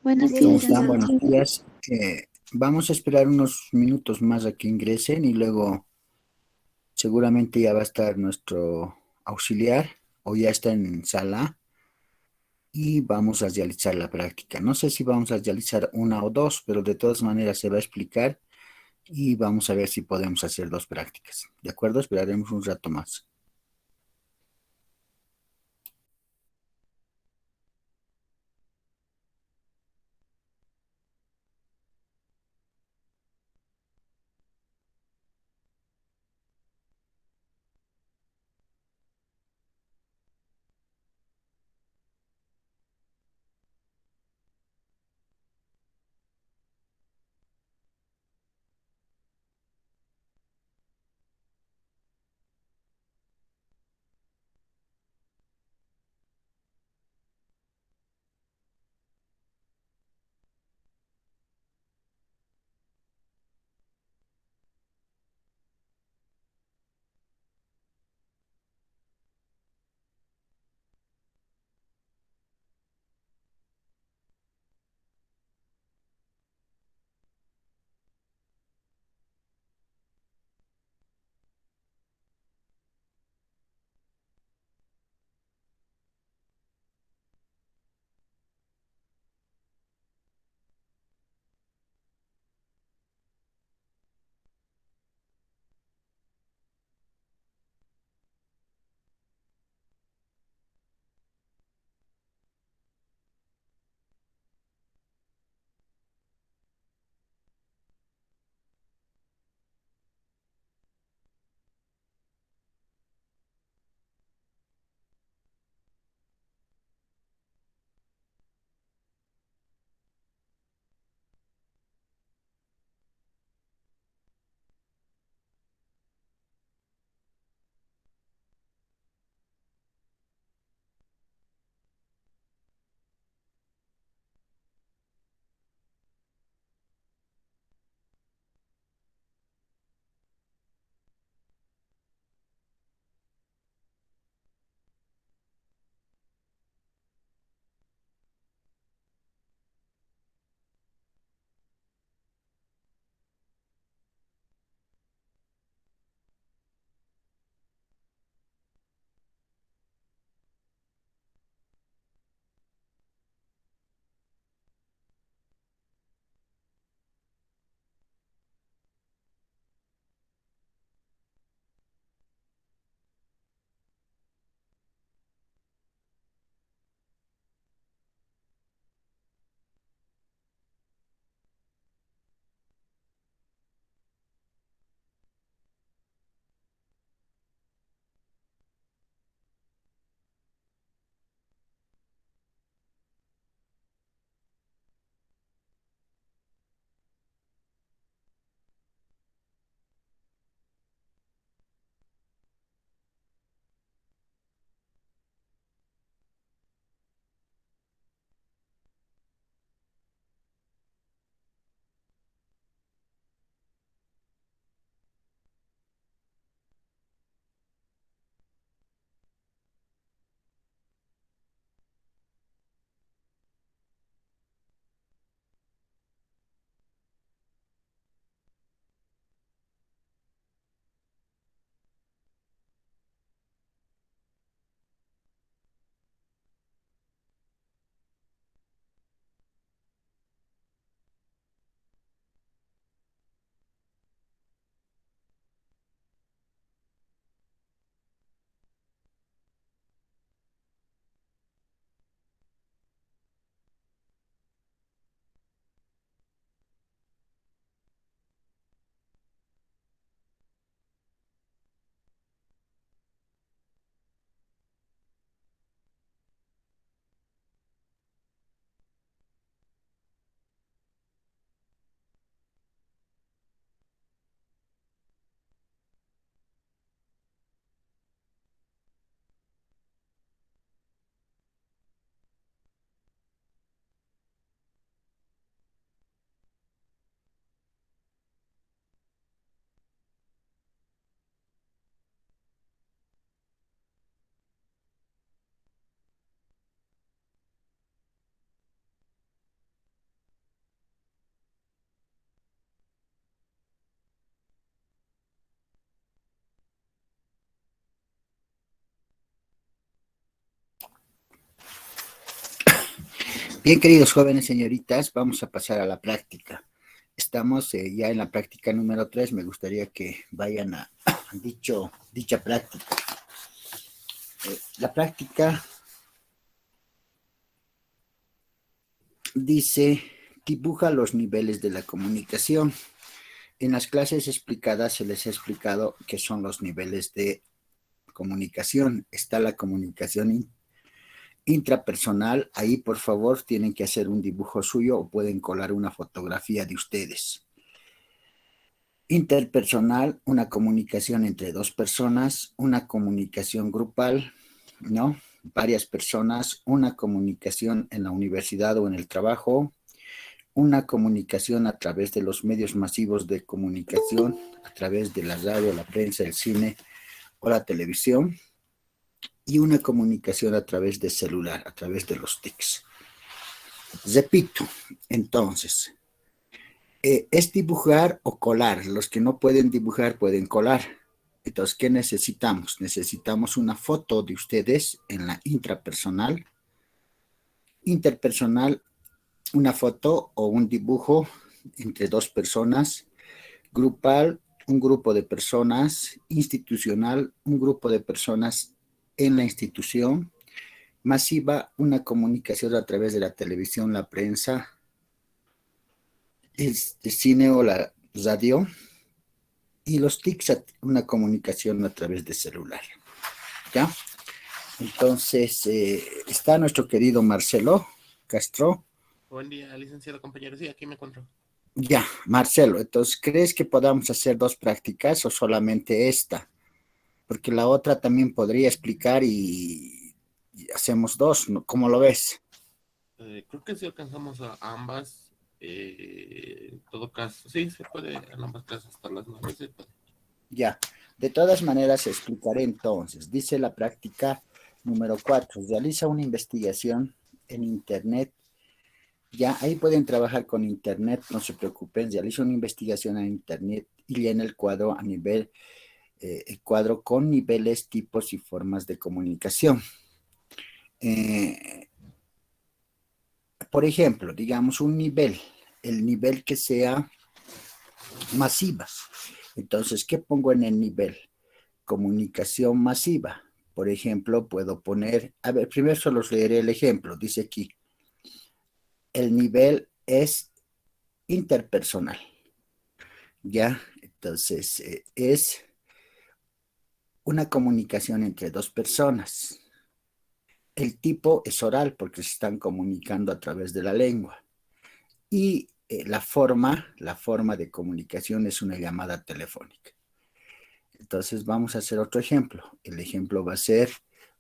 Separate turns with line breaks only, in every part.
Buenos
¿Cómo
días,
están?
Santiago.
Buenos días. Vamos a esperar unos minutos más a que ingresen y luego seguramente ya va a estar nuestro auxiliar o ya está en sala y vamos a realizar la práctica. No sé si vamos a realizar una o dos, pero de todas maneras se va a explicar y vamos a ver si podemos hacer dos prácticas. ¿De acuerdo? Esperaremos un rato más. Bien, queridos jóvenes señoritas, vamos a pasar a la práctica. Estamos ya en la práctica número 3. Me gustaría que vayan a dicha práctica. La práctica dice, dibuja los niveles de la comunicación. En las clases explicadas se les ha explicado qué son los niveles de comunicación. Está la comunicación intrapersonal. Ahí, por favor, tienen que hacer un dibujo suyo o pueden colar una fotografía de ustedes. Interpersonal, una comunicación entre dos personas, una comunicación grupal, ¿no? Varias personas, una comunicación en la universidad o en el trabajo, una comunicación a través de los medios masivos de comunicación, a través de la radio, la prensa, el cine o la televisión, y una comunicación a través de celular, a través de los TICs. Repito, entonces, es dibujar o colar. Los que no pueden dibujar pueden colar. Entonces, ¿qué necesitamos? Necesitamos una foto de ustedes en la intrapersonal, interpersonal, una foto o un dibujo entre dos personas, grupal, un grupo de personas, institucional, un grupo de personas en la institución, masiva, una comunicación a través de la televisión, la prensa, el cine o la radio, y los TICs, una comunicación a través de celular. ¿Ya? Entonces, está nuestro querido Marcelo Castro.
Buen día, licenciado compañero. Sí, aquí me encuentro.
Ya, Marcelo, entonces, ¿crees que podamos hacer dos prácticas o solamente esta? Porque la otra también podría explicar y hacemos dos, ¿no? ¿Cómo lo ves?
Creo que si alcanzamos a ambas. En todo caso, sí, se puede en ambas clases hasta las 9. Se puede.
Ya, de todas maneras explicaré entonces. Dice la práctica número 4, realiza una investigación en Internet. Ya, ahí pueden trabajar con Internet, no se preocupen, realiza una investigación en Internet y llena el cuadro el cuadro con niveles, tipos y formas de comunicación. Por ejemplo, digamos un nivel, el nivel que sea masiva. Entonces, ¿qué pongo en el nivel? Comunicación masiva. Por ejemplo, puedo poner, a ver, primero solo leeré el ejemplo. Dice aquí, el nivel es interpersonal. ¿Ya? Entonces, es una comunicación entre dos personas. El tipo es oral porque se están comunicando a través de la lengua. Y la forma de comunicación es una llamada telefónica. Entonces vamos a hacer otro ejemplo. El ejemplo va a ser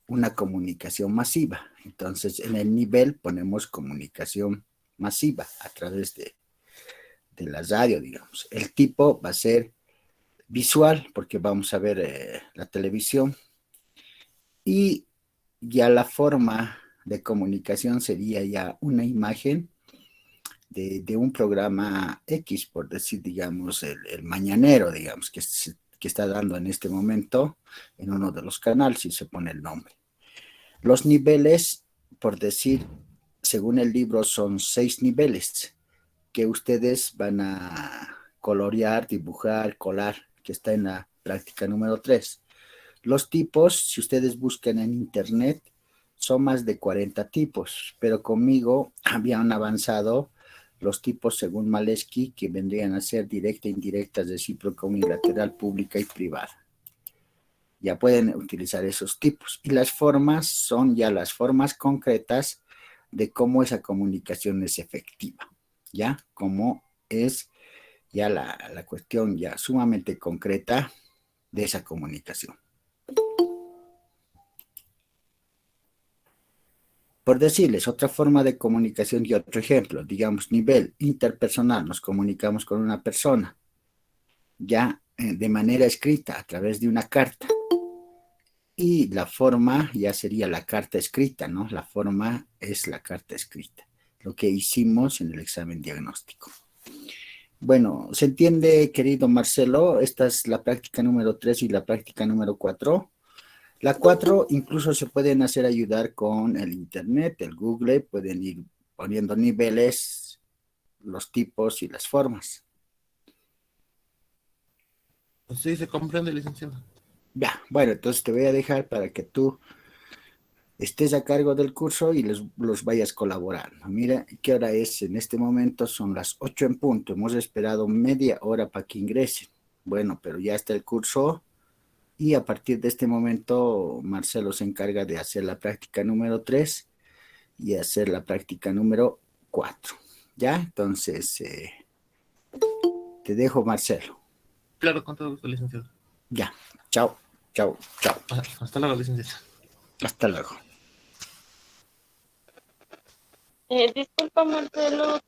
una comunicación masiva. Entonces en el nivel ponemos comunicación masiva a través de la radio, digamos. El tipo va a ser visual porque vamos a ver la televisión. Y ya la forma de comunicación sería ya una imagen de un programa X, por decir, digamos, el mañanero, digamos, que está dando en este momento en uno de los canales, si se pone el nombre. Los niveles, por decir, según el libro, son 6 niveles que ustedes van a colorear, dibujar, colar, que está en la práctica número 3. Los tipos, si ustedes buscan en internet, son más de 40 tipos, pero conmigo habían avanzado los tipos según Malesky, que vendrían a ser directa, indirecta, recíproca, unilateral, pública y privada. Ya pueden utilizar esos tipos. Y las formas son ya las formas concretas de cómo esa comunicación es efectiva, ¿ya? Cómo es ya la cuestión ya sumamente concreta de esa comunicación. Por decirles, otra forma de comunicación y otro ejemplo, digamos, nivel interpersonal, nos comunicamos con una persona, ya de manera escrita, a través de una carta. Y la forma ya sería la carta escrita, ¿no? La forma es la carta escrita, lo que hicimos en el examen diagnóstico. Bueno, ¿se entiende, querido Marcelo? Esta es la práctica número 3 y la práctica número 4. La 4 incluso se pueden hacer ayudar con el internet, el Google, pueden ir poniendo niveles, los tipos y las formas.
Sí, se comprende, licenciado.
Ya, bueno, entonces te voy a dejar para que tú estés a cargo del curso y los vayas colaborando. Mira, ¿qué hora es? En este momento son las 8 en punto. Hemos esperado media hora para que ingresen. Bueno, pero ya está el curso y a partir de este momento Marcelo se encarga de hacer la práctica número 3 y hacer la práctica número 4. ¿Ya? Entonces, te dejo, Marcelo.
Claro, con todo gusto, licenciado.
Ya. Chao, chao, chao.
Hasta luego, licenciado.
Hasta luego.
Disculpa, Marcelo,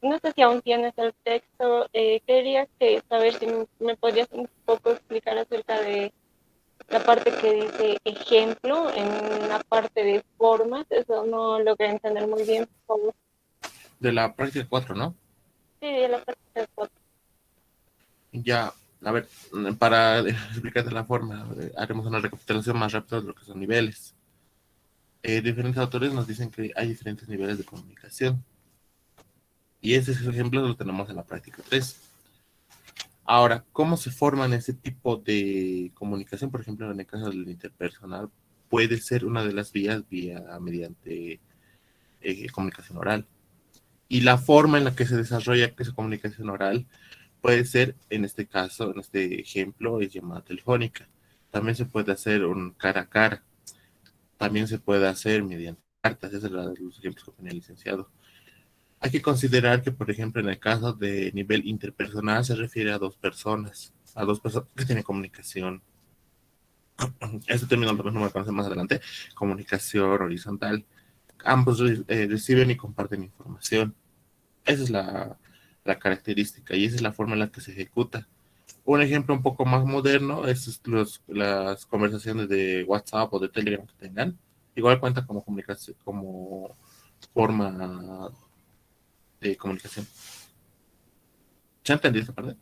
no sé si aún tienes el texto. Quería saber si me podrías un poco explicar acerca de la parte que dice ejemplo en la parte de formas. Eso no logré entender muy bien, por favor.
De la práctica 4, ¿no?
Sí, de la parte de formas.
Ya, a ver, para explicarte la forma, haremos una recapitulación más rápida de lo que son niveles. Diferentes autores nos dicen que hay diferentes niveles de comunicación. Y ese ejemplo lo tenemos en la práctica 3. Ahora, ¿cómo se forman ese tipo de comunicación? Por ejemplo, en el caso del interpersonal, puede ser una de las vías mediante comunicación oral. Y la forma en la que se desarrolla esa comunicación oral puede ser, en este caso, en este ejemplo, es llamada telefónica. También se puede hacer un cara a cara. También se puede hacer mediante cartas. Esos son los ejemplos que tenía el licenciado. Hay que considerar que, por ejemplo, en el caso de nivel interpersonal se refiere a dos personas que tienen comunicación. Este término también lo vamos a conocer más adelante. Comunicación horizontal. Ambos reciben y comparten información. Esa es la característica y esa es la forma en la que se ejecuta. Un ejemplo un poco más moderno es las conversaciones de WhatsApp o de Telegram que tengan. Igual cuenta como comunicación, como forma de comunicación. ¿Se entendió esta parte?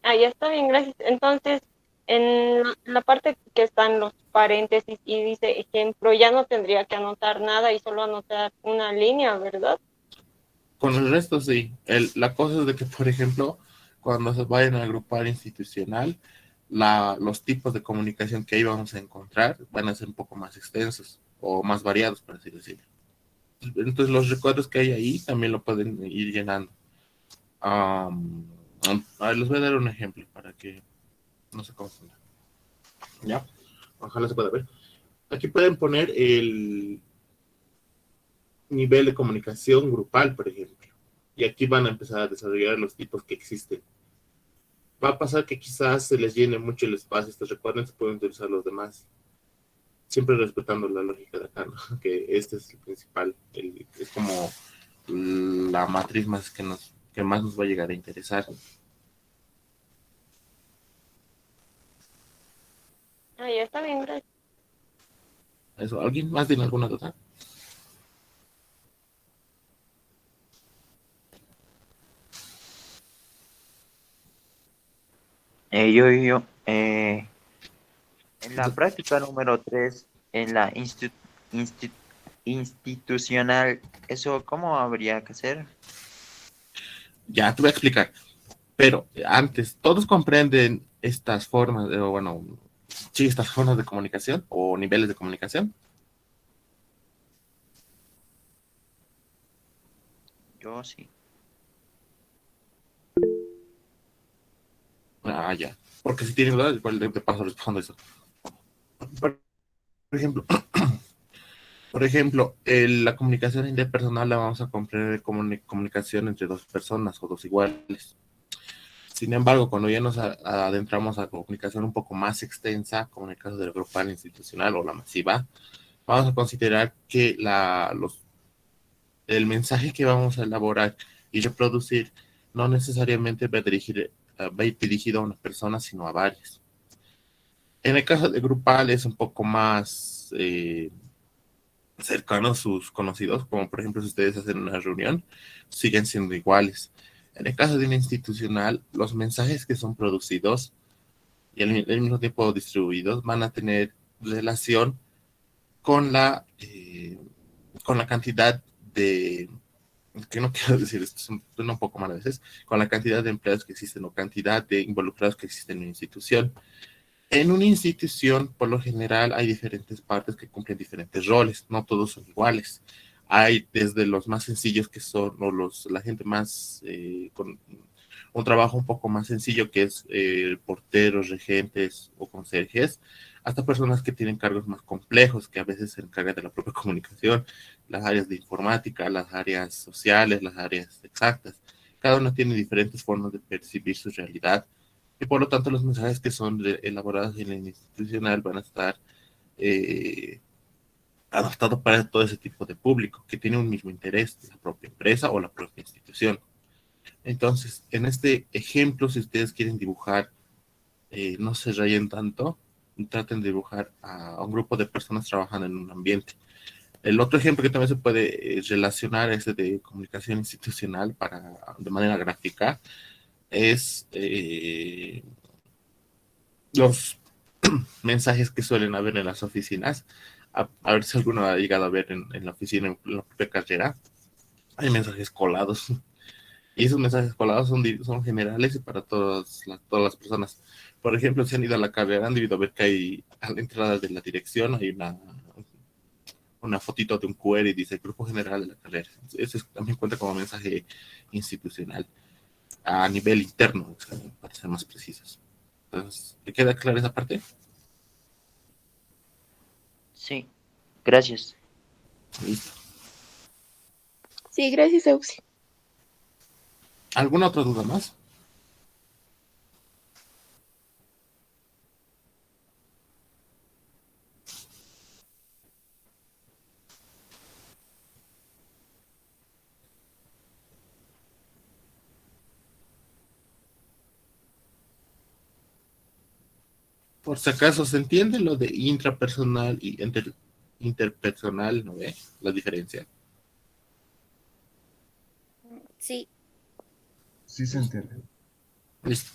Ah, ya está bien, gracias. Entonces, en la parte que están los paréntesis y dice ejemplo, ya no tendría que anotar nada y solo anotar una línea, ¿verdad?
Con el resto sí. La cosa es de que, por ejemplo, cuando se vayan a agrupar institucional, los tipos de comunicación que ahí vamos a encontrar van a ser un poco más extensos o más variados, por así decirlo. Entonces, los recuadros que hay ahí también lo pueden ir llenando. Um, a ver, les voy a dar un ejemplo para que no se confundan. ¿Ya? Ojalá se pueda ver. Aquí pueden poner el nivel de comunicación grupal, por ejemplo. Y aquí van a empezar a desarrollar los tipos que existen. Va a pasar que quizás se les llene mucho el espacio. Estos recuerden se pueden utilizar los demás. Siempre respetando la lógica de acá, ¿no? Que este es el principal. Es como la matriz más que más nos va a llegar a interesar.
Ah, ya está bien, gracias.
Eso, ¿alguien más tiene alguna duda?
En la práctica número 3, en la insti- institucional, ¿eso cómo habría que hacer?
Ya te voy a explicar. Pero antes, ¿todos comprenden estas formas, o bueno, sí, estas formas de comunicación o niveles de comunicación?
Yo sí.
Ah, ya. Porque si tienen dudas, igual de paso respondo eso. Por ejemplo, la comunicación interpersonal la vamos a comprender como comunicación entre dos personas o dos iguales. Sin embargo, cuando ya nos adentramos a comunicación un poco más extensa, como en el caso del grupal institucional o la masiva, vamos a considerar que el mensaje que vamos a elaborar y reproducir no necesariamente va a ir dirigido a una persona, sino a varias. En el caso de grupal es un poco más cercano a sus conocidos, como por ejemplo si ustedes hacen una reunión, siguen siendo iguales. En el caso de una institucional, los mensajes que son producidos y al mismo tiempo distribuidos van a tener relación con con la cantidad de, que no quiero decir esto, suena un poco mal a veces, con la cantidad de empleados que existen o cantidad de involucrados que existen en una institución. En una institución, por lo general, hay diferentes partes que cumplen diferentes roles, no todos son iguales. Hay desde los más sencillos que son, o la gente más con un trabajo un poco más sencillo que es porteros, regentes o conserjes, hasta personas que tienen cargos más complejos, que a veces se encargan de la propia comunicación, las áreas de informática, las áreas sociales, las áreas exactas. Cada uno tiene diferentes formas de percibir su realidad y por lo tanto los mensajes que son elaborados en la institucional van a estar eh, adaptados para todo ese tipo de público que tiene un mismo interés, la propia empresa o la propia institución. Entonces, en este ejemplo, si ustedes quieren dibujar, no se rayen tanto, traten de dibujar a un grupo de personas trabajando en un ambiente. El otro ejemplo que también se puede relacionar es el de comunicación institucional de manera gráfica, es los mensajes que suelen haber en las oficinas. A ver si alguno ha llegado a ver en la oficina, en la propia carrera. Hay mensajes colados. Y esos mensajes colados son generales y para todas las personas. Por ejemplo, si han ido a la carrera, han debido ver que hay a la entrada de la dirección, hay una fotito de un QR y dice Grupo General de la carrera. Eso también cuenta como mensaje institucional a nivel interno, para ser más precisos. Entonces, ¿te queda clara esa parte?
Sí, gracias.
Listo.
Sí, gracias, Auxi.
¿Alguna otra duda más? Por si acaso, ¿se entiende lo de intrapersonal y interpersonal? ¿No ve la diferencia?
Sí,
Sí se entiende.
Listo.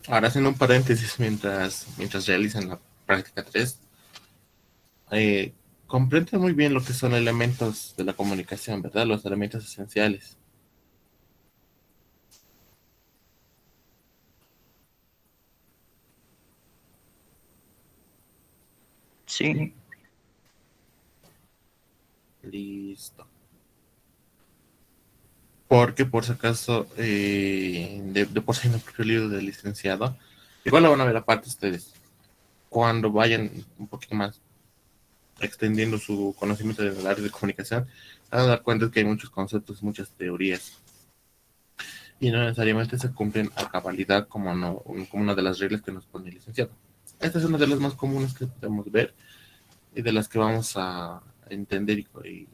Ahora, haciendo un paréntesis mientras realizan la práctica 3, comprende muy bien lo que son elementos de la comunicación, ¿verdad? Los elementos esenciales.
Sí,
Listo. Porque por si acaso, de por sí en el propio libro del licenciado, igual lo van a ver aparte ustedes, cuando vayan un poquito más extendiendo su conocimiento del área de comunicación, se van a dar cuenta que hay muchos conceptos, muchas teorías, y no necesariamente se cumplen a cabalidad como, no, como una de las reglas que nos pone el licenciado. Esta es una de las más comunes que podemos ver y de las que vamos a entender y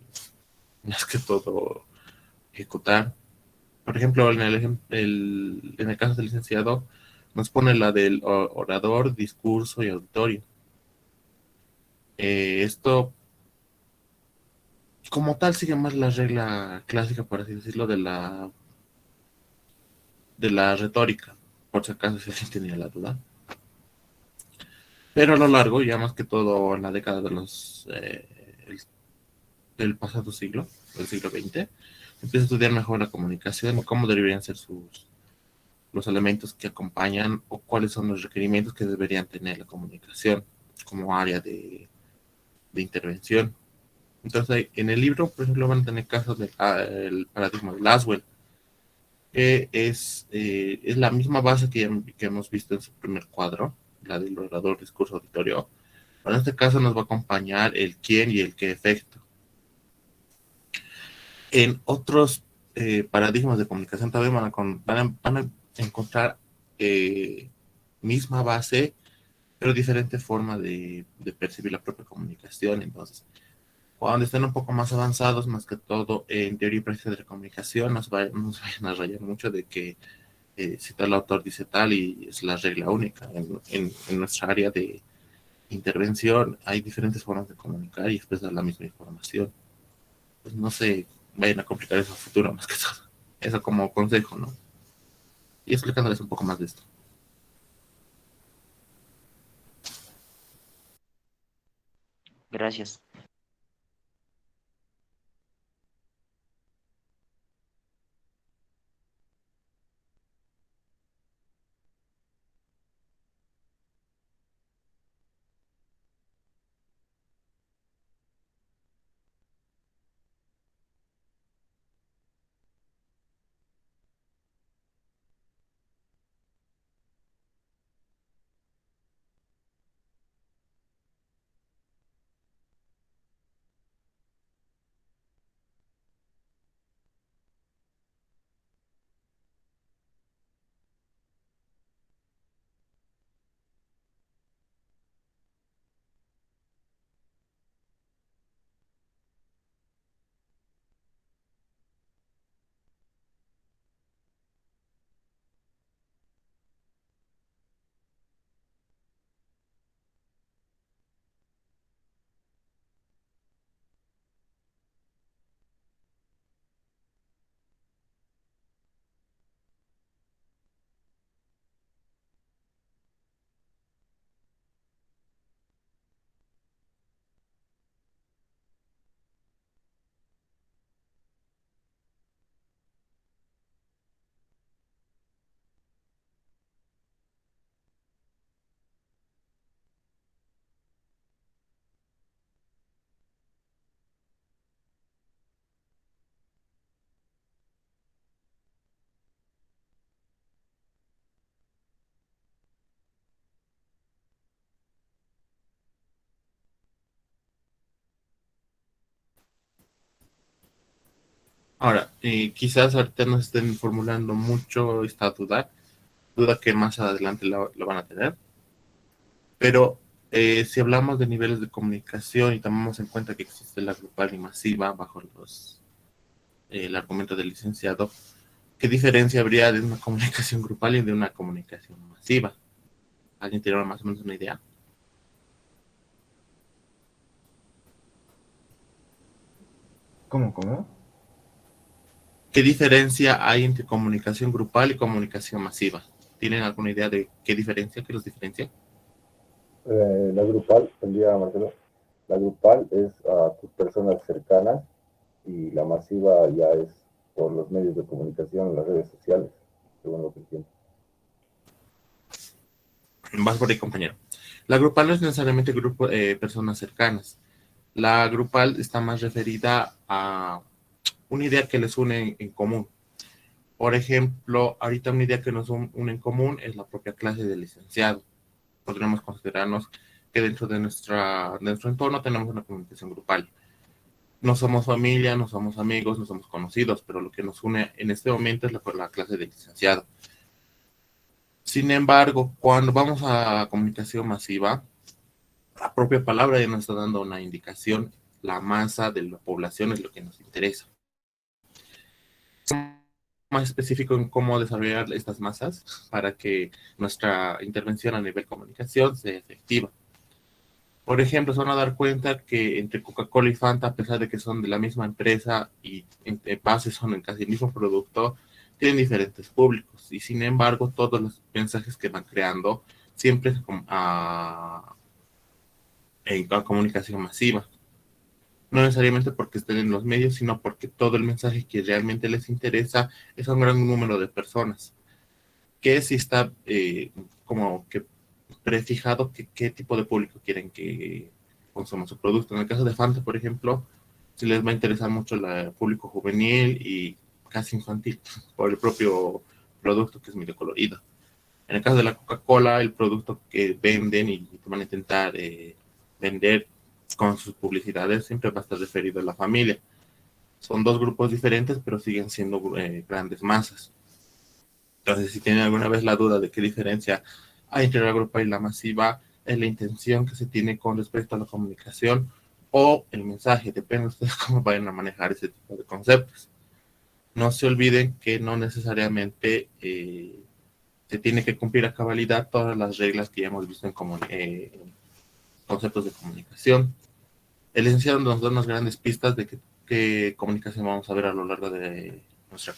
más que todo ejecutar. Por ejemplo, en el caso del licenciado, nos pone la del orador, discurso y auditorio. Esto, como tal, sigue más la regla clásica, por así decirlo, de la retórica, por si acaso si alguien tenía la duda. Pero a lo largo, ya más que todo en la década del pasado siglo, del siglo XX, empieza a estudiar mejor la comunicación y cómo deberían ser los elementos que acompañan o cuáles son los requerimientos que deberían tener la comunicación como área de intervención. Entonces, en el libro, por ejemplo, van a tener casos del paradigma de Laswell, que es la misma base que hemos visto en su primer cuadro, la del orador, discurso, auditorio. Pero en este caso nos va a acompañar el quién y el qué efecto. En otros paradigmas de comunicación también van a encontrar misma base, pero diferente forma de percibir la propia comunicación. Entonces, cuando estén un poco más avanzados, más que todo en teoría y práctica de la comunicación, nos vayan a rayar mucho de que si tal autor dice tal y es la regla única. En nuestra área de intervención hay diferentes formas de comunicar y expresar la misma información. Pues no se vayan a complicar eso a futuro, más que todo. Eso como consejo, ¿no? Y explicándoles un poco más de esto.
gracias.
Ahora, quizás ahorita nos estén formulando mucho esta duda que más adelante lo van a tener, pero si hablamos de niveles de comunicación y tomamos en cuenta que existe la grupal y masiva bajo el argumento del licenciado, ¿qué diferencia habría de una comunicación grupal y de una comunicación masiva? ¿Alguien tiene más o menos una idea?
¿Cómo?
¿Qué diferencia hay entre comunicación grupal y comunicación masiva? ¿Tienen alguna idea de qué los diferencia?
La grupal, buen día Marcelo. La grupal es a tus personas cercanas y la masiva ya es por los medios de comunicación, las redes sociales, según lo que entiendo.
Vas por ahí, compañero. La grupal no es necesariamente grupo, personas cercanas. La grupal está más referida a una idea que les une en común. Por ejemplo, ahorita una idea que nos une en común es la propia clase de licenciado. Podríamos considerarnos que dentro de nuestro entorno tenemos una comunicación grupal. No somos familia, no somos amigos, no somos conocidos, pero lo que nos une en este momento es la clase de licenciado. Sin embargo, cuando vamos a comunicación masiva, la propia palabra ya nos está dando una indicación. La masa de la población es lo que nos interesa. Más específico en cómo desarrollar estas masas para que nuestra intervención a nivel comunicación sea efectiva. Por ejemplo, se van a dar cuenta que entre Coca-Cola y Fanta, a pesar de que son de la misma empresa y en base son en casi el mismo producto, tienen diferentes públicos y sin embargo todos los mensajes que van creando siempre en comunicación masiva. No necesariamente porque estén en los medios, sino porque todo el mensaje que realmente les interesa es a un gran número de personas. Que si está como que prefijado que qué tipo de público quieren que consuma su producto. En el caso de Fanta, por ejemplo, si les va a interesar mucho el público juvenil y casi infantil, por el propio producto que es medio colorido. En el caso de la Coca-Cola, el producto que venden y van a intentar vender con sus publicidades siempre va a estar referido a la familia. Son dos grupos diferentes, pero siguen siendo grandes masas. Entonces, si tienen alguna vez la duda de qué diferencia hay entre la grupa y la masiva, es la intención que se tiene con respecto a la comunicación o el mensaje, depende de ustedes cómo vayan a manejar ese tipo de conceptos. No se olviden que no necesariamente se tiene que cumplir a cabalidad todas las reglas que ya hemos visto en conceptos de comunicación. El licenciado nos da unas grandes pistas de qué comunicación vamos a ver a lo largo de nuestra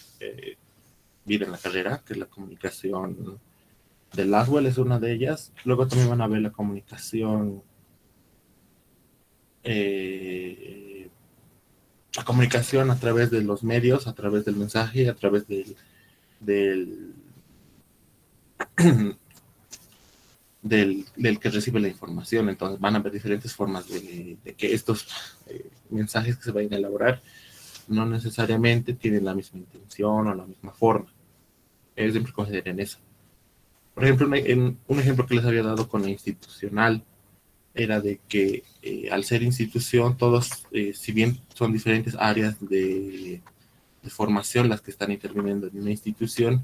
vida en la carrera, que es la comunicación de Laswell, es una de ellas. Luego también van a ver la eh, comunicación a través de los medios, a través del mensaje, a través del, del que recibe la información. Entonces van a haber diferentes formas de que estos mensajes que se vayan a elaborar no necesariamente tienen la misma intención o la misma forma. Siempre consideren eso. Por ejemplo, un ejemplo que les había dado con la institucional era de que al ser institución, todos, si bien son diferentes áreas de formación las que están interviniendo en una institución,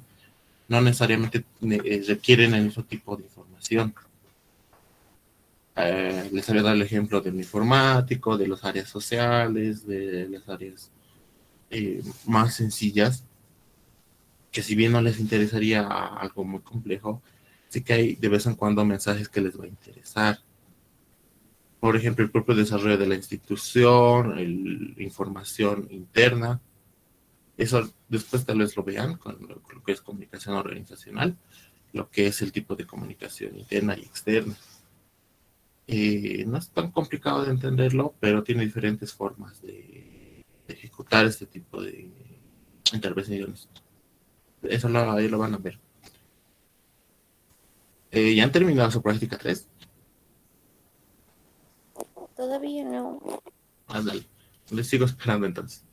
no necesariamente requieren el mismo tipo de información. Les había dado el ejemplo del informático, de las áreas sociales, de las áreas más sencillas, que si bien no les interesaría algo muy complejo, sí que hay de vez en cuando mensajes que les va a interesar. Por ejemplo, el propio desarrollo de la institución, información interna. Eso después tal vez lo vean con lo que es comunicación organizacional, lo que es el tipo de comunicación interna y externa. No es tan complicado de entenderlo, pero tiene diferentes formas de ejecutar este tipo de intervenciones. Eso ahí lo van a ver. ¿Ya han terminado su práctica 3?
Todavía no.
Ándale. Les sigo esperando entonces.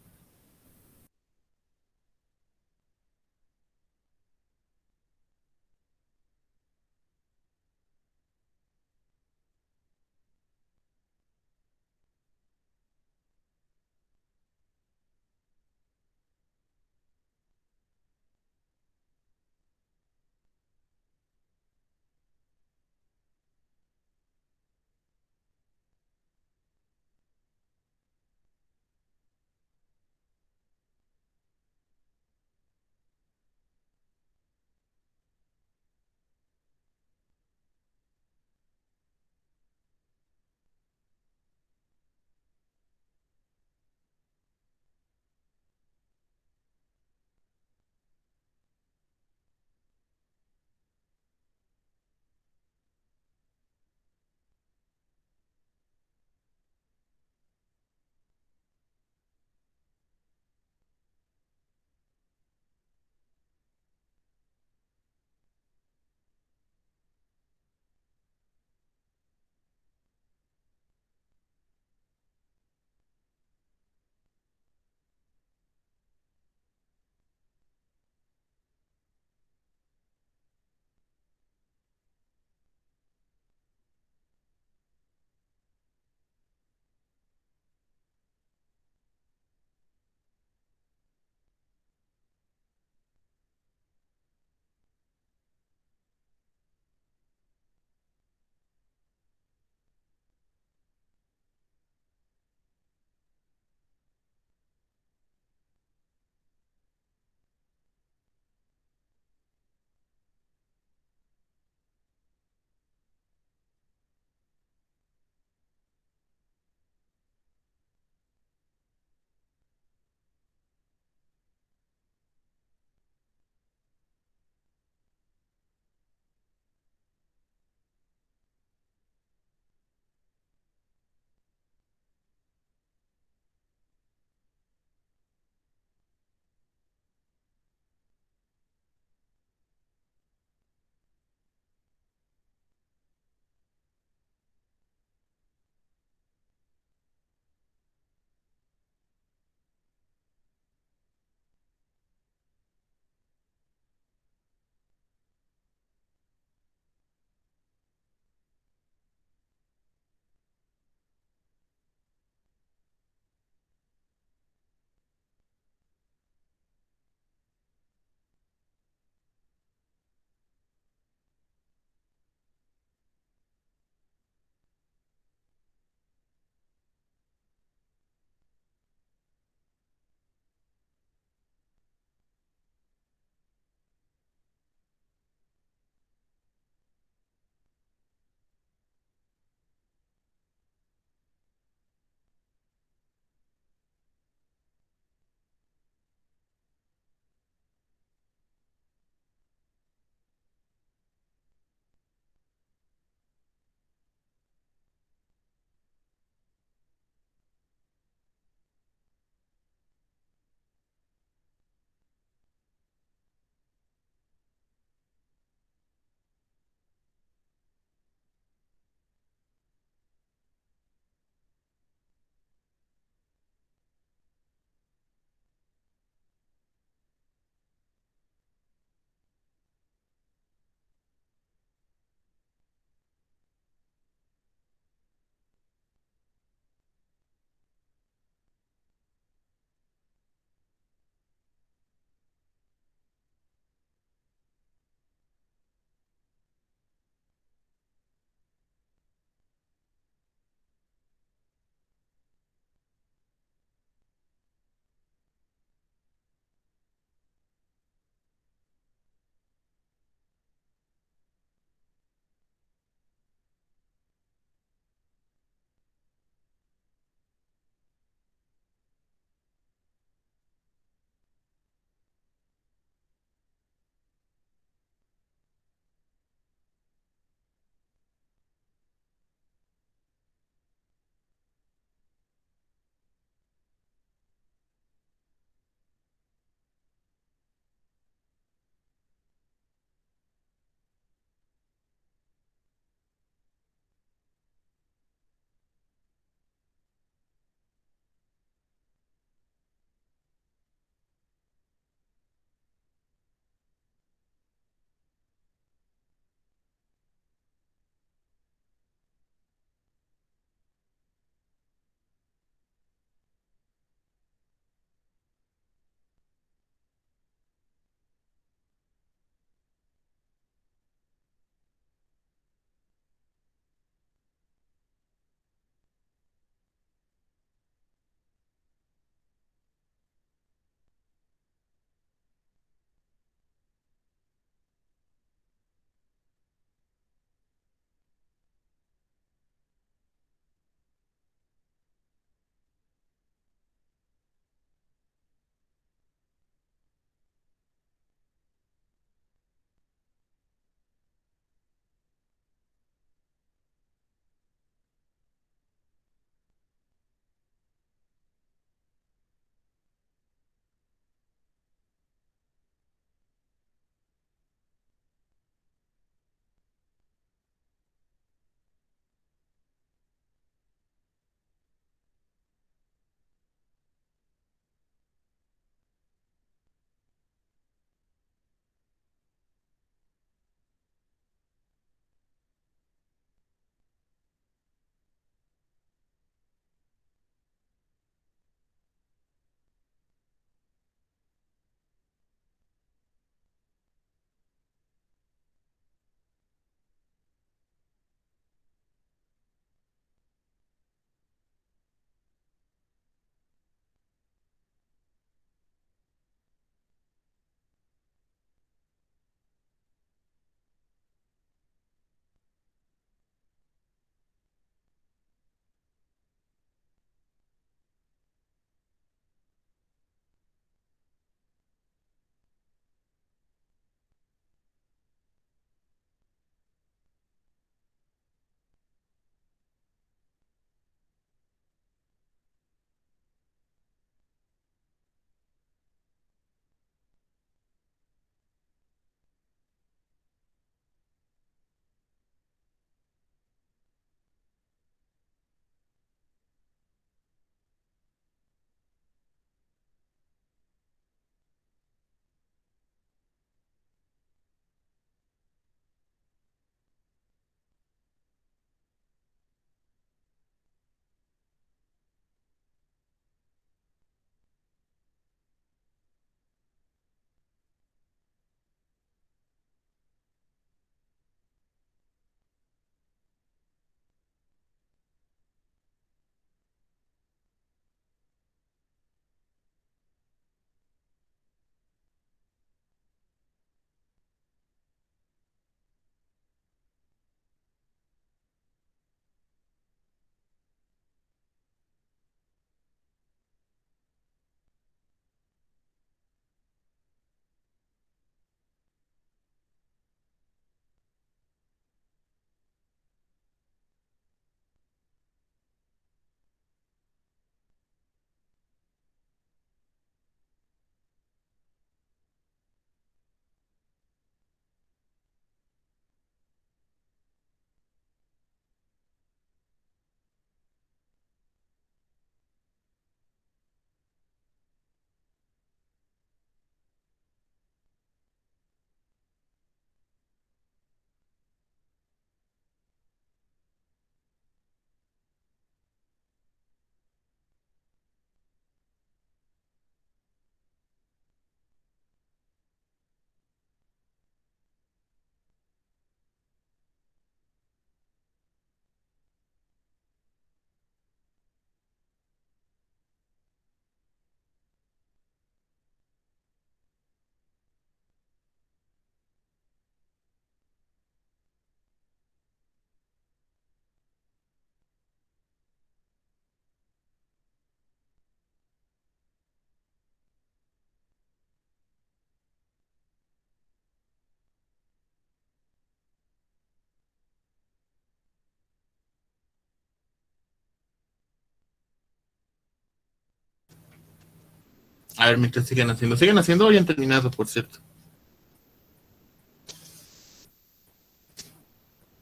A ver, mientras siguen haciendo o ya han terminado, por cierto.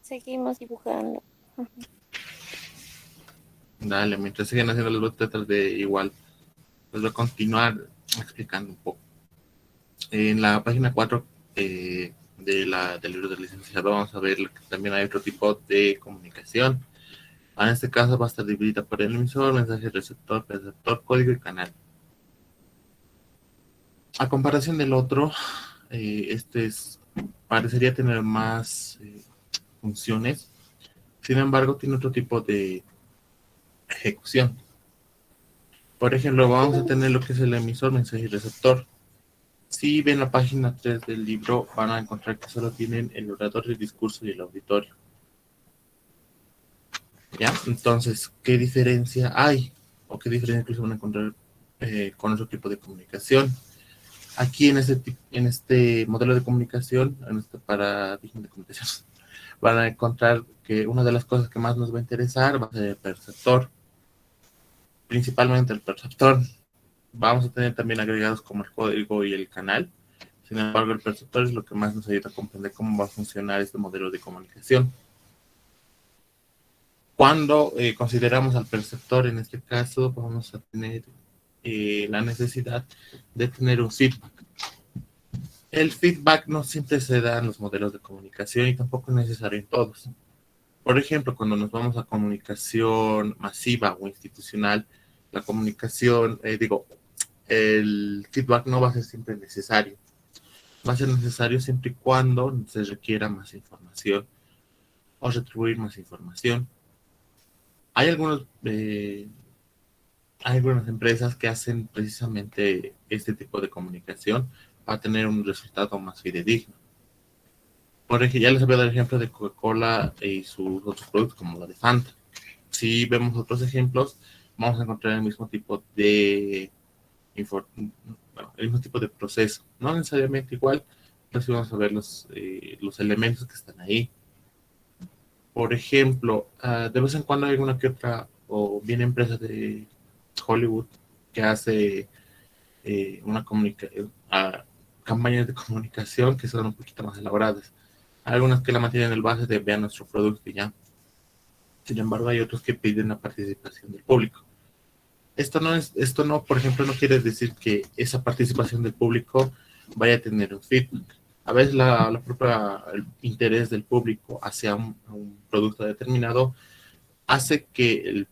Seguimos dibujando.
Dale, mientras siguen haciendo les voy a tratar de igual. Les voy a continuar explicando un poco. En la página 4 del libro del licenciado vamos a ver que también hay otro tipo de comunicación. En este caso va a estar dividida por el emisor, mensaje receptor, receptor, código y canal. A comparación del otro, parecería tener más funciones. Sin embargo, tiene otro tipo de ejecución. Por ejemplo, vamos a tener lo que es el emisor, mensaje y receptor. Si ven la página 3 del libro, van a encontrar que solo tienen el orador, el discurso y el auditorio. ¿Ya? Entonces, ¿qué diferencia hay? ¿O qué diferencia incluso van a encontrar con otro tipo de comunicación? Aquí en este modelo de comunicación, en este paradigma de comunicación, van a encontrar que una de las cosas que más nos va a interesar va a ser el perceptor. Principalmente el perceptor. Vamos a tener también agregados como el código y el canal. Sin embargo, el perceptor es lo que más nos ayuda a comprender cómo va a funcionar este modelo de comunicación. Cuando consideramos al perceptor, en este caso, vamos a tener la necesidad de tener un feedback. El feedback no siempre se da en los modelos de comunicación y tampoco es necesario en todos. Por ejemplo, cuando nos vamos a comunicación masiva o institucional, la comunicación, el feedback no va a ser siempre necesario. Va a ser necesario siempre y cuando se requiera más información o retribuir más información. Hay algunas empresas que hacen precisamente este tipo de comunicación para tener un resultado más fidedigno. Por ejemplo, ya les había dado el ejemplo de Coca-Cola y sus otros productos como la de Fanta. Si vemos otros ejemplos, vamos a encontrar el mismo tipo de el mismo tipo de proceso. No necesariamente igual, pero sí vamos a ver los elementos que están ahí. Por ejemplo, de vez en cuando hay una que otra, o bien empresa de Hollywood que hace campañas de comunicación que son un poquito más elaboradas. Hay algunas que la mantienen en el base de vean nuestro producto y ya. Sin embargo, hay otros que piden la participación del público. Esto no, por ejemplo, no quiere decir que esa participación del público vaya a tener un feedback. A veces el interés del público hacia un producto determinado hace que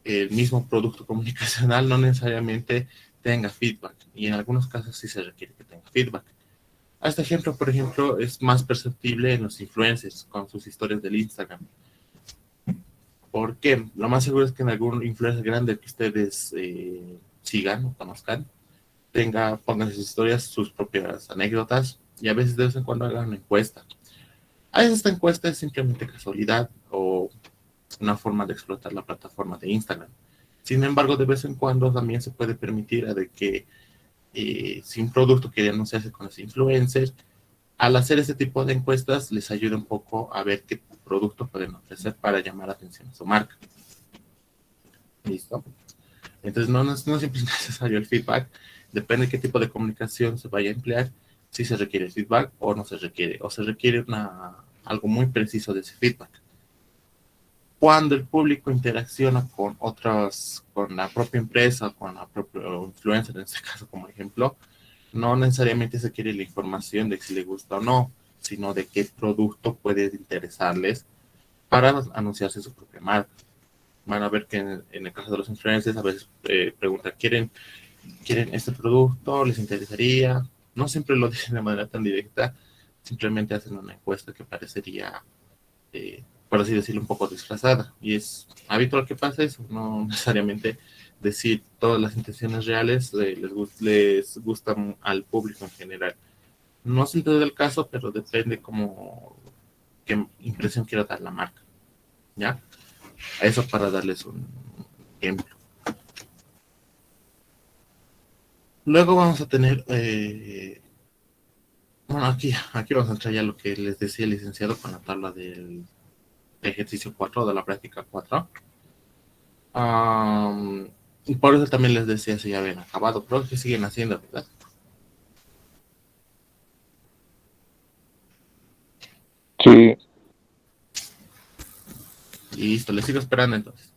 el mismo producto comunicacional no necesariamente tenga feedback, y en algunos casos sí se requiere que tenga feedback. Este ejemplo, por ejemplo, es más perceptible en los influencers con sus historias del Instagram. ¿Por qué? Lo más seguro es que en algún influencer grande que ustedes sigan o conozcan, pongan en sus historias sus propias anécdotas, y a veces de vez en cuando hagan una encuesta. A veces esta encuesta es simplemente casualidad o una forma de explotar la plataforma de Instagram. Sin embargo, de vez en cuando también se puede permitir de que si un producto quiere anunciarse con los influencers, al hacer este tipo de encuestas les ayuda un poco a ver qué producto pueden ofrecer para llamar la atención a su marca. ¿Listo? Entonces no siempre es necesario el feedback, depende de qué tipo de comunicación se vaya a emplear, si se requiere feedback o no se requiere, o se requiere algo muy preciso de ese feedback. Cuando el público interacciona con la propia empresa, con la propia influencer, en este caso como ejemplo, no necesariamente se quiere la información de si le gusta o no, sino de qué producto puede interesarles para anunciarse su propia marca. Van a ver que en el caso de los influencers a veces preguntan, ¿quieren este producto? ¿Les interesaría? No siempre lo dicen de manera tan directa, simplemente hacen una encuesta que parecería por así decirlo, un poco disfrazada. Y es habitual que pase eso, no necesariamente decir todas las intenciones reales les gustan al público en general. No siempre es el caso, pero depende qué impresión quiera dar la marca. ¿Ya? Eso para darles un ejemplo. Luego vamos a tener, bueno, aquí vamos a entrar ya a lo que les decía el licenciado con la tabla del ejercicio 4 de la práctica 4. Y por eso también les decía si ya habían acabado. Creo que siguen haciendo, ¿verdad?
Sí,
Y listo, les sigo esperando entonces.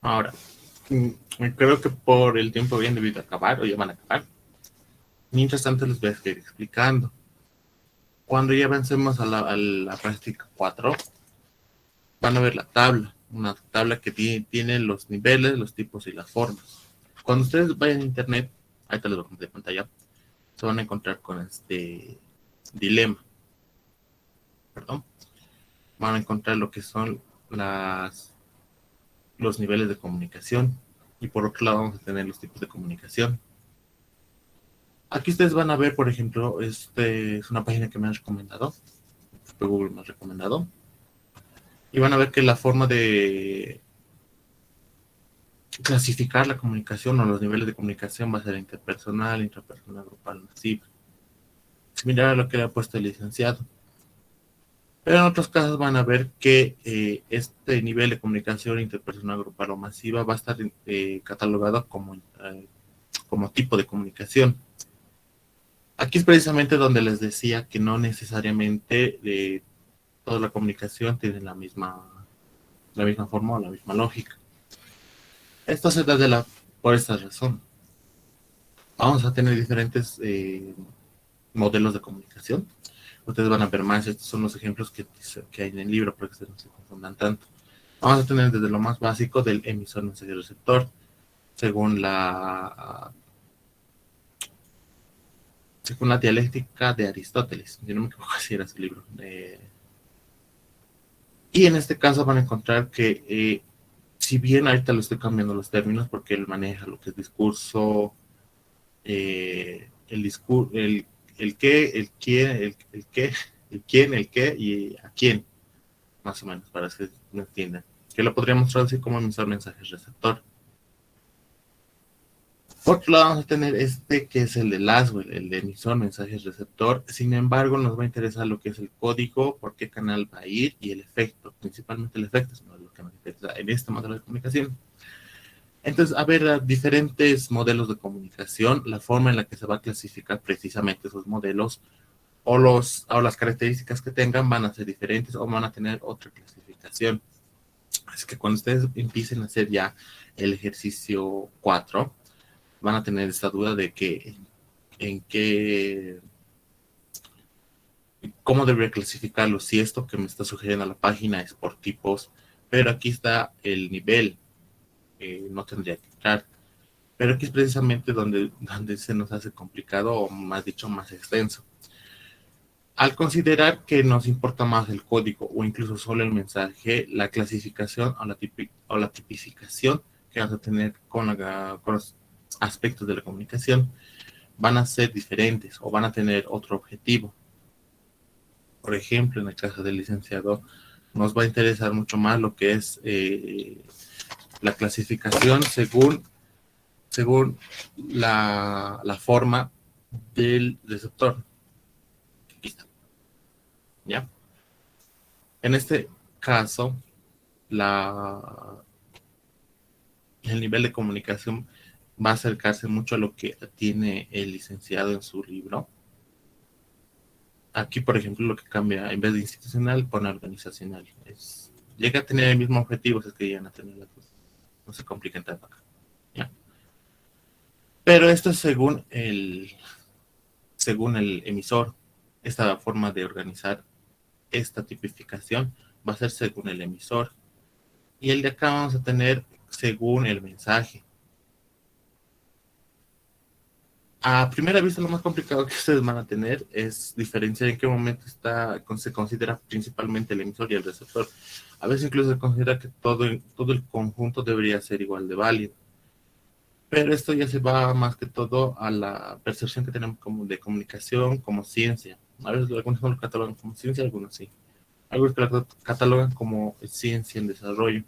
Ahora, creo que por el tiempo bien debido a acabar, o ya van a acabar. Mientras tanto, les voy a seguir explicando. Cuando ya avancemos a la práctica 4, van a ver la tabla. Una tabla que tiene los niveles, los tipos y las formas. Cuando ustedes vayan a internet, ahí te lo voy a poner de pantalla, se van a encontrar con este dilema. Perdón. Van a encontrar lo que son los niveles de comunicación. Y por otro lado vamos a tener los tipos de comunicación. Aquí ustedes van a ver, por ejemplo, este es una página que me han recomendado. Google me ha recomendado. Y van a ver que la forma de clasificar la comunicación o los niveles de comunicación va a ser interpersonal, intrapersonal, grupal, masiva. Similar a lo que le ha puesto el licenciado. Pero en otros casos van a ver que este nivel de comunicación interpersonal, grupal o masiva va a estar catalogado como tipo de comunicación. Aquí es precisamente donde les decía que no necesariamente toda la comunicación tiene la misma forma o la misma lógica. Esto se da por esta razón. Vamos a tener diferentes modelos de comunicación. Ustedes van a ver más, estos son los ejemplos que hay en el libro para que ustedes no se confundan tanto. Vamos a tener desde lo más básico del emisor, mensaje, receptor, según la dialéctica de Aristóteles. Yo no me equivoco si era ese libro. Y en este caso van a encontrar que, si bien ahorita lo estoy cambiando los términos porque él maneja lo que es discurso, el qué, el quién, el qué, el quién, el qué y a quién, más o menos, para que me entiendan. Que lo podríamos traducir como emisor, mensaje, receptor. Por otro lado vamos a tener este que es el de Laswell, el de emisor, mensaje, receptor. Sin embargo, nos va a interesar lo que es el código, por qué canal va a ir y el efecto, principalmente el efecto, es lo que nos interesa en este modelo de comunicación. Entonces, a ver, diferentes modelos de comunicación, la forma en la que se va a clasificar precisamente esos modelos o las características que tengan van a ser diferentes o van a tener otra clasificación. Así que cuando ustedes empiecen a hacer ya el ejercicio 4, van a tener esta duda de que cómo debería clasificarlo, si esto que me está sugiriendo la página es por tipos, pero aquí está el nivel, no tendría que entrar. Pero aquí es precisamente donde se nos hace complicado, o más dicho, más extenso. Al considerar que nos importa más el código o incluso solo el mensaje, la clasificación o la tipificación que vamos a tener con los aspectos de la comunicación van a ser diferentes o van a tener otro objetivo. Por ejemplo, en el caso del licenciado, nos va a interesar mucho más lo que es la clasificación según la forma del receptor. Aquí está. ¿Ya? En este caso, el nivel de comunicación va a acercarse mucho a lo que tiene el licenciado en su libro. Aquí, por ejemplo, lo que cambia, en vez de institucional, pone organizacional. Llega a tener el mismo objetivo, si es que llegan a tener las cosas. No se compliquen tanto acá. ¿Ya? Pero esto es según el emisor. Esta forma de organizar esta tipificación va a ser según el emisor. Y el de acá vamos a tener según el mensaje. A primera vista, lo más complicado que ustedes van a tener es diferenciar en qué momento se considera principalmente el emisor y el receptor. A veces incluso se considera que todo el conjunto debería ser igual de válido. Pero esto ya se va más que todo a la percepción que tenemos de comunicación como ciencia. A veces algunos no lo catalogan como ciencia, algunos sí. Algunos que lo catalogan como ciencia en desarrollo.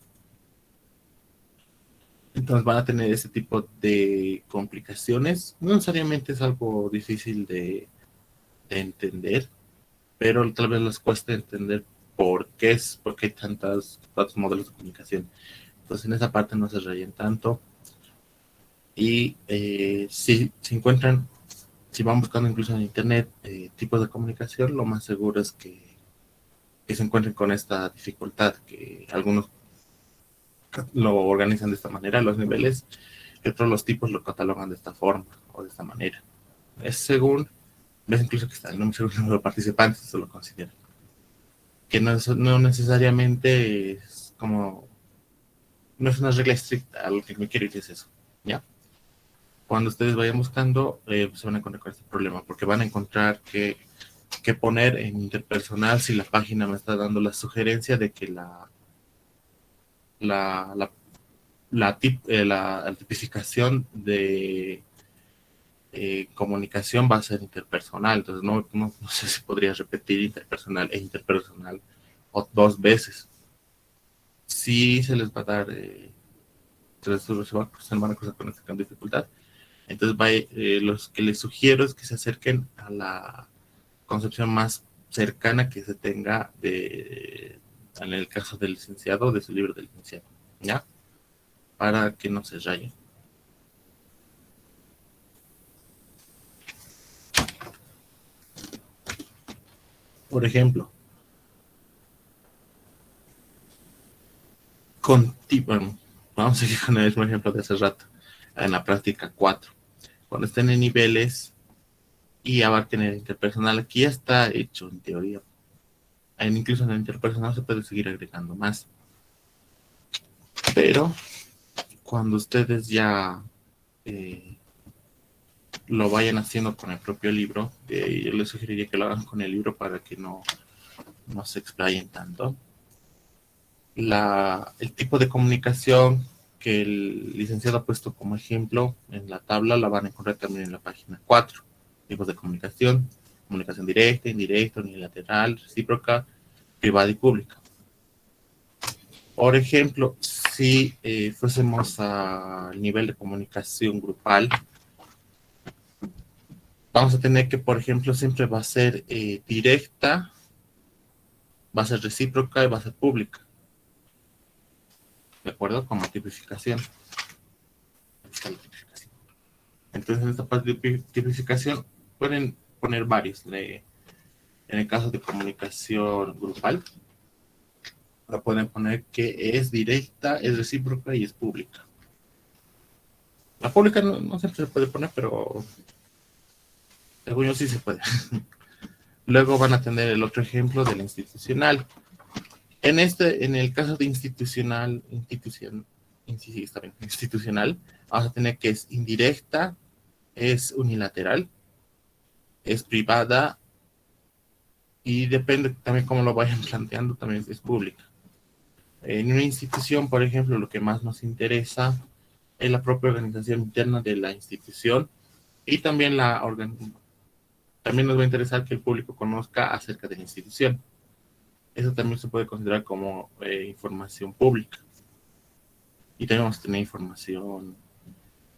Entonces van a tener ese tipo de complicaciones. No necesariamente es algo difícil de entender, pero tal vez les cueste entender por qué hay tantos modelos de comunicación. Entonces en esa parte no se rayen tanto. Y si van buscando incluso en internet tipos de comunicación, lo más seguro es que se encuentren con esta dificultad, que algunos lo organizan de esta manera, los niveles, y otros los tipos lo catalogan de esta forma o de esta manera. Es según, ves incluso que está el número de participantes, eso lo consideran. Que no necesariamente es como, no es una regla estricta, a lo que me quiero ir es eso, ¿ya? Cuando ustedes vayan buscando, se van a encontrar con este problema, porque van a encontrar que poner en interpersonal si la página me está dando la sugerencia de que la tipificación de comunicación va a ser interpersonal. Entonces no sé si podría repetir interpersonal e interpersonal o 2 veces. Sí se les va a dar, se van a cruzar con esta dificultad. Entonces los que les sugiero es que se acerquen a la concepción más cercana que se tenga en el caso del licenciado, de su libro del licenciado, ¿ya? Para que no se rayen. Por ejemplo, bueno, vamos a seguir con el mismo ejemplo de hace rato, en la práctica 4. Cuando estén en niveles y abarquen el interpersonal, aquí ya está hecho en teoría. Incluso en el interpersonal se puede seguir agregando más. Pero cuando ustedes ya lo vayan haciendo con el propio libro, yo les sugeriría que lo hagan con el libro para que no se explayen tanto. El tipo de comunicación que el licenciado ha puesto como ejemplo en la tabla la van a encontrar también en la página 4. Tipos de comunicación: comunicación directa, indirecta, unilateral, recíproca, privada y pública. Por ejemplo, si fuésemos al nivel de comunicación grupal, vamos a tener que, por ejemplo, siempre va a ser directa, va a ser recíproca y va a ser pública. ¿De acuerdo? Como tipificación. Entonces, en esta parte de tipificación pueden poner varios. En el caso de comunicación grupal, la pueden poner que es directa, es recíproca y es pública. La pública no siempre se puede poner, pero según yo sí se puede. Luego van a tener el otro ejemplo de la institucional. En el caso de institucional, vamos a tener que es indirecta, es unilateral, es privada y depende también cómo lo vayan planteando, también es pública. En una institución, por ejemplo, lo que más nos interesa es la propia organización interna de la institución y también también nos va a interesar que el público conozca acerca de la institución. Eso también se puede considerar como información pública. Y también vamos a tener información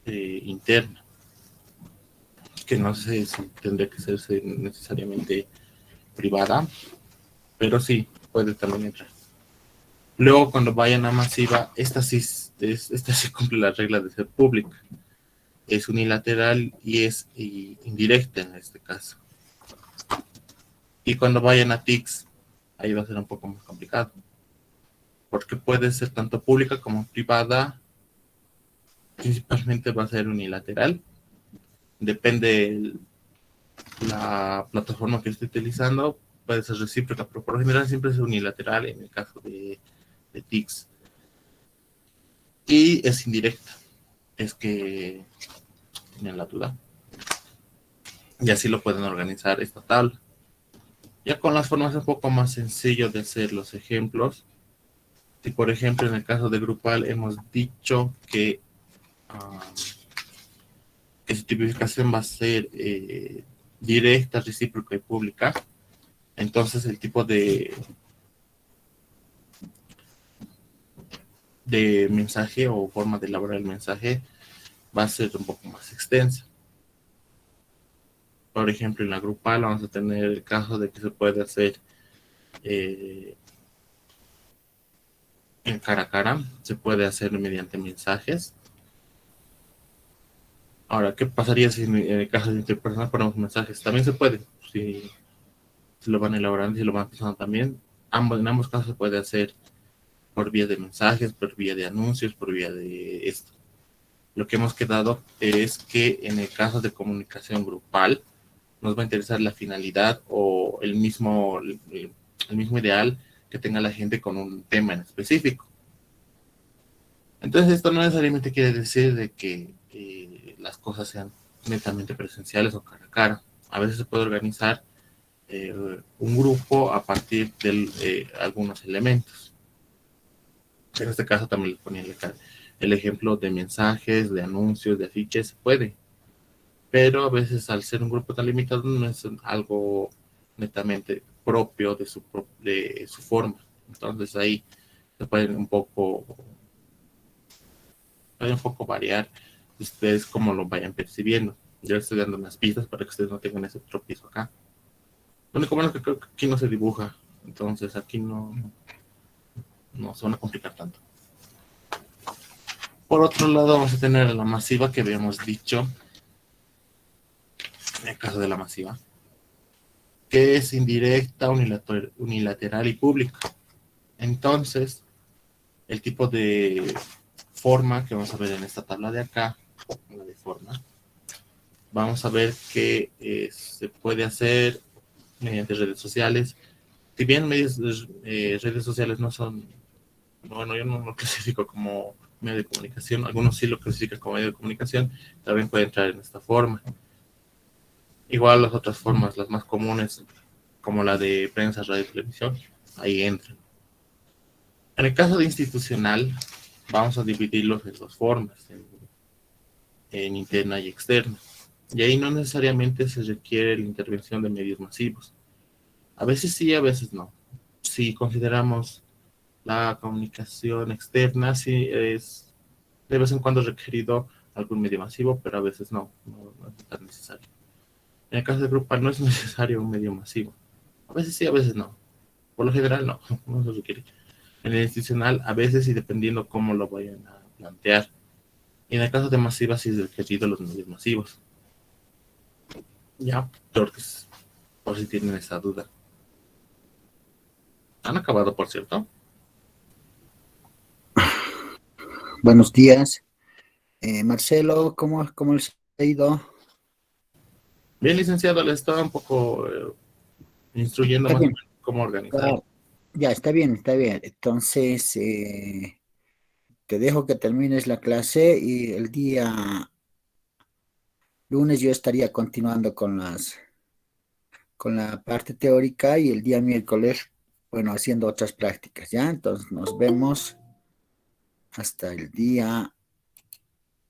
interna, que no sé si tendría que ser necesariamente privada, pero sí, puede también entrar. Luego, cuando vayan a masiva, esta sí cumple la regla de ser pública. Es unilateral y es indirecta en este caso. Y cuando vayan a TICS, ahí va a ser un poco más complicado, porque puede ser tanto pública como privada. Principalmente va a ser unilateral. Depende la plataforma que esté utilizando, puede ser recíproca, pero por lo general siempre es unilateral en el caso de TICS. Y es indirecta, es que tienen la duda. Y así lo pueden organizar esta tabla. Ya con las formas un poco más sencillo de hacer los ejemplos. Si por ejemplo en el caso de grupal hemos dicho que su tipificación va a ser directa, recíproca y pública, entonces el tipo de mensaje o forma de elaborar el mensaje va a ser un poco más extensa. Por ejemplo, en la grupal vamos a tener el caso de que se puede hacer en cara a cara, se puede hacer mediante mensajes. Ahora, ¿qué pasaría si en el caso de interpersonal ponemos mensajes? También se puede, si lo van elaborando, si lo van pensando también. En ambos casos se puede hacer por vía de mensajes, por vía de anuncios, por vía de esto. Lo que hemos quedado es que en el caso de comunicación grupal nos va a interesar la finalidad o el mismo ideal que tenga la gente con un tema en específico. Entonces esto no necesariamente quiere decir de que las cosas sean netamente presenciales o cara a cara. A veces se puede organizar un grupo a partir de algunos elementos. En este caso también les ponía el ejemplo de mensajes, de anuncios, de afiches, se puede. Pero a veces al ser un grupo tan limitado no es algo netamente propio de su forma. Entonces ahí se puede un poco variar ustedes cómo lo vayan percibiendo. Yo les estoy dando unas pistas para que ustedes no tengan ese tropiezo acá. Lo único bueno es que creo que aquí no se dibuja, entonces aquí no se van a complicar tanto. Por otro lado, vamos a tener la masiva que habíamos dicho, en el caso de la masiva, que es indirecta, unilateral y pública. Entonces, el tipo de forma que vamos a ver en esta tabla de acá, la de forma, vamos a ver que se puede hacer mediante redes sociales. Si bien redes sociales no son, bueno, yo no lo clasifico como medio de comunicación, algunos sí lo clasifican como medio de comunicación, también puede entrar en esta forma. Igual las otras formas, las más comunes, como la de prensa, radio y televisión, ahí entran. En el caso de institucional, vamos a dividirlos en dos formas, en interna y externa. Y ahí no necesariamente se requiere la intervención de medios masivos. A veces sí, a veces no. Si consideramos la comunicación externa, sí es de vez en cuando requerido algún medio masivo, pero a veces no es tan necesario. En el caso de grupal no es necesario un medio masivo. A veces sí, a veces no. Por lo general no se requiere. En el institucional, a veces y dependiendo cómo lo vayan a plantear. Y en el caso de masivas, sí es requerido los medios masivos. Ya, por si tienen esa duda. Han acabado, por cierto.
Buenos días. Marcelo, ¿cómo les ha ido?
Bien, licenciado, le estaba un poco instruyendo
Está
más o
bien,
menos cómo organizar.
claro. Ya, está bien, está bien. Entonces, te dejo que termines la clase y el día lunes yo estaría continuando con la parte teórica y el día miércoles, bueno, haciendo otras prácticas, ¿ya? Entonces, nos vemos hasta el día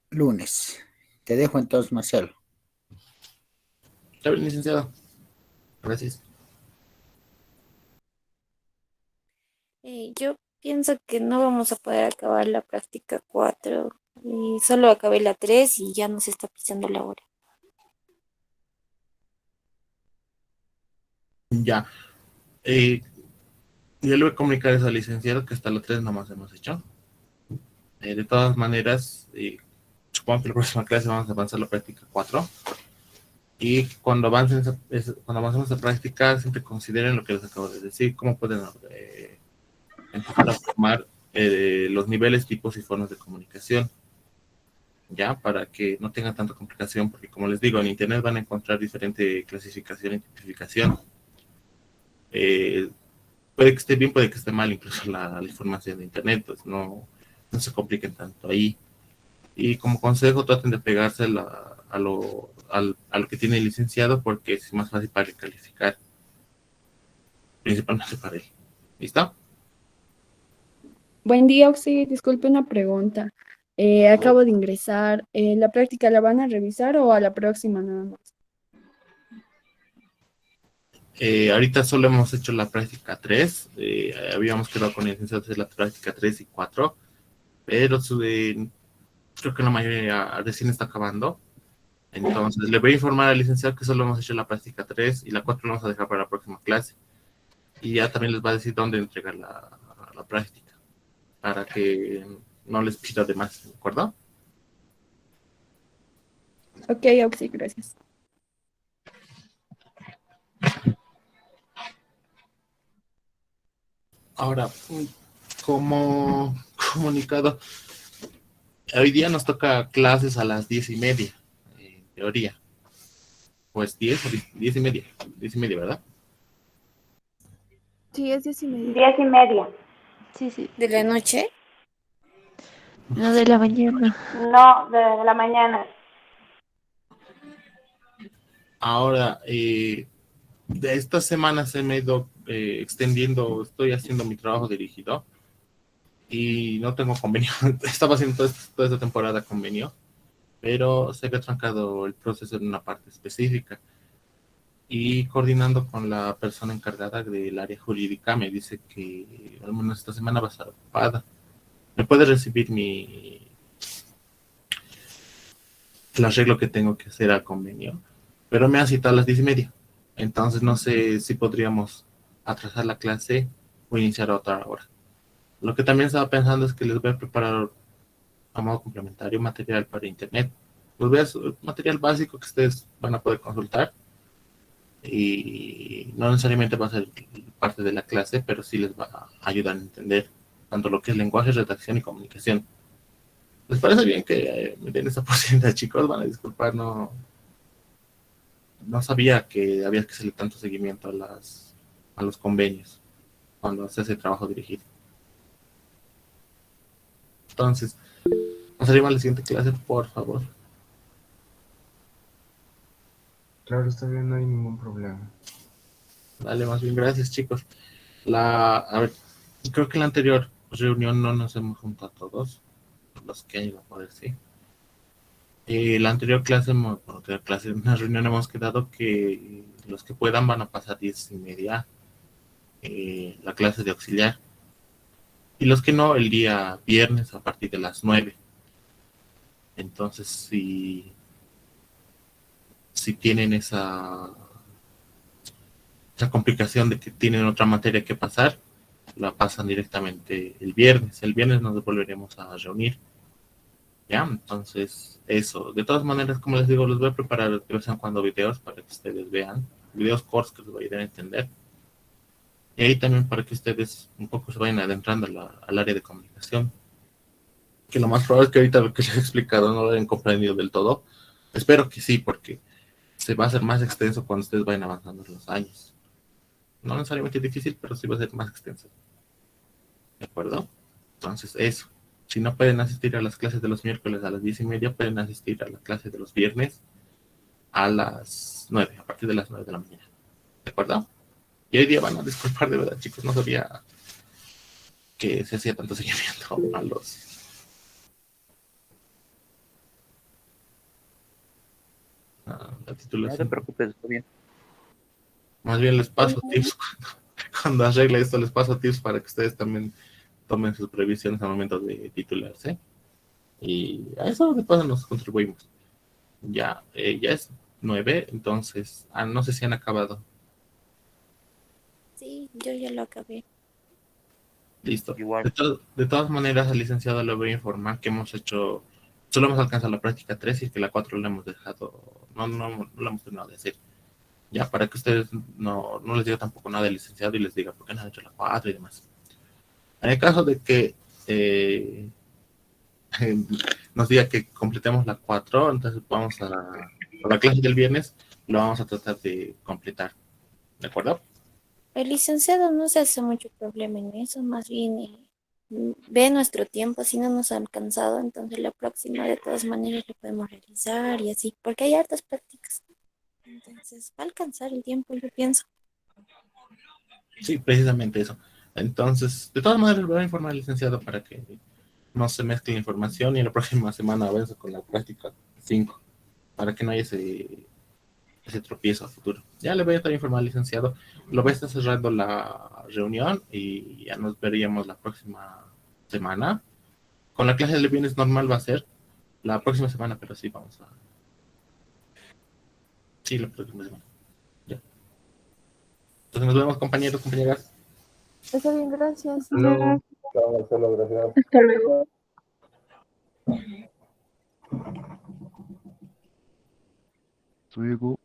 lunes. Te dejo entonces, Marcelo.
Está bien, licenciado. Gracias.
Yo pienso que no vamos a poder acabar la práctica 4 y solo acabé la 3 y ya nos está pisando la hora.
Ya. Eh, yo le voy a comunicar eso al licenciado que hasta la 3 nomás hemos hecho. De todas maneras, supongo que la próxima clase vamos a avanzar la práctica 4. Y cuando cuando avancemos esa práctica, siempre consideren lo que les acabo de decir, cómo pueden empezar a formar los niveles, tipos y formas de comunicación, ya, para que no tengan tanta complicación, porque como les digo, en Internet van a encontrar diferente clasificación y tipificación. Eh, puede que esté bien, puede que esté mal, incluso la información de Internet, pues no se compliquen tanto ahí. Y como consejo, traten de pegarse a lo que tiene el licenciado, porque es más fácil para calificar, principalmente para él. ¿Listo?
Buen día, Oxy. Disculpe una pregunta. Acabo de ingresar. ¿La práctica la van a revisar o a la próxima nada más?
Ahorita solo hemos hecho la práctica 3. Habíamos quedado con el licenciado de hacer la práctica 3 y 4, pero creo que la mayoría recién está acabando. Entonces, le voy a informar al licenciado que solo hemos hecho la práctica 3 y la 4 la vamos a dejar para la próxima clase. Y ya también les va a decir dónde entregar la práctica, para que no les pida de más, ¿de acuerdo?
Ok, Oxy, gracias.
Ahora, como comunicado, hoy día nos toca clases a las 10:30, en teoría. Pues 10 o 10:30, 10:30, ¿verdad?
Sí, es 10:30.
10:30.
Sí, sí. ¿De la noche? No, de la mañana.
No, de la mañana.
Ahora, de estas semanas se me ha ido extendiendo, estoy haciendo mi trabajo dirigido y no tengo convenio. Estaba haciendo toda esta temporada convenio, pero se ha trancado el proceso en una parte específica. Y coordinando con la persona encargada del área jurídica, me dice que al menos esta semana va a estar ocupada. Me puede recibir el arreglo que tengo que hacer al convenio, pero me ha citado a las 10:30. Entonces no sé si podríamos atrasar la clase o iniciar a otra hora. Lo que también estaba pensando es que les voy a preparar a modo complementario material para internet. Les voy a hacer material básico que ustedes van a poder consultar y no necesariamente va a ser parte de la clase, pero sí les va a ayudar a entender tanto lo que es lenguaje, redacción y comunicación. ¿Les parece bien que me den esa oportunidad, chicos? Van a disculpar, no sabía que había que hacerle tanto seguimiento a los convenios cuando se hace trabajo dirigido. Entonces, pasaría a la siguiente clase, por favor.
Claro, está bien, no hay ningún problema.
Dale, más bien, gracias, chicos. A ver, creo que en la anterior reunión no nos hemos juntado todos, los que han ido a poder, sí. La anterior clase, en una reunión hemos quedado que los que puedan van a pasar 10:30 la clase de auxiliar. Y los que no, el día viernes a partir de las 9. Entonces, si tienen esa complicación de que tienen otra materia que pasar, la pasan directamente el viernes. El viernes nos volveremos a reunir. ¿Ya? Entonces, eso. De todas maneras, como les digo, les voy a preparar de vez en cuando videos para que ustedes vean. Videos cortos que les vayan a entender. Y ahí también para que ustedes un poco se vayan adentrando al área de comunicación. Que lo más probable es que ahorita lo que les he explicado no lo hayan comprendido del todo. Espero que sí, porque se va a hacer más extenso cuando ustedes vayan avanzando en los años. No necesariamente difícil, pero sí va a ser más extenso. ¿De acuerdo? Entonces, eso. Si no pueden asistir a las clases de los miércoles a las 10:30, pueden asistir a la clase de los viernes a las 9, a partir de las 9 de la mañana. ¿De acuerdo? Y hoy día van a disculpar, de verdad, chicos, no sabía que se hacía tanto seguimiento a la
No te
titulación.
preocupes, está bien.
Más bien les paso tips cuando arregle esto, les paso tips para que ustedes también tomen sus previsiones al momento de titularse. Y a eso de paso nos contribuimos. Ya es 9, entonces, no sé si han acabado.
Sí, yo ya lo acabé.
Listo.
Igual.
De todas maneras, al licenciado le voy a informar que solo hemos alcanzado la práctica 3 y que la 4 la hemos dejado, no la hemos terminado de hacer. Ya, para que ustedes no les diga tampoco nada del licenciado y les diga por qué no han hecho la 4 y demás. En el caso de que nos diga que completemos la 4, entonces vamos a la clase del viernes, lo vamos a tratar de completar. ¿De acuerdo?
El licenciado no se hace mucho problema en eso, más bien ve nuestro tiempo, si no nos ha alcanzado, entonces la próxima de todas maneras lo podemos realizar y así, porque hay hartas prácticas. Entonces va a alcanzar el tiempo, yo pienso.
Sí, precisamente eso. Entonces, de todas maneras, voy a informar al licenciado para que no se mezcle la información y la próxima semana avance con la práctica 5 para que no haya ese tropiezo a futuro. Ya le voy a estar informando al licenciado. Lo voy a estar cerrando la reunión y ya nos veríamos la próxima semana. Con la clase de bienes normal va a ser la próxima semana, pero sí vamos a... Sí, la próxima semana. Ya. Entonces nos vemos, compañeros, compañeras.
Está bien, gracias.
Hasta luego.
Chao, Marcelo, gracias.
Hasta luego.
Luego.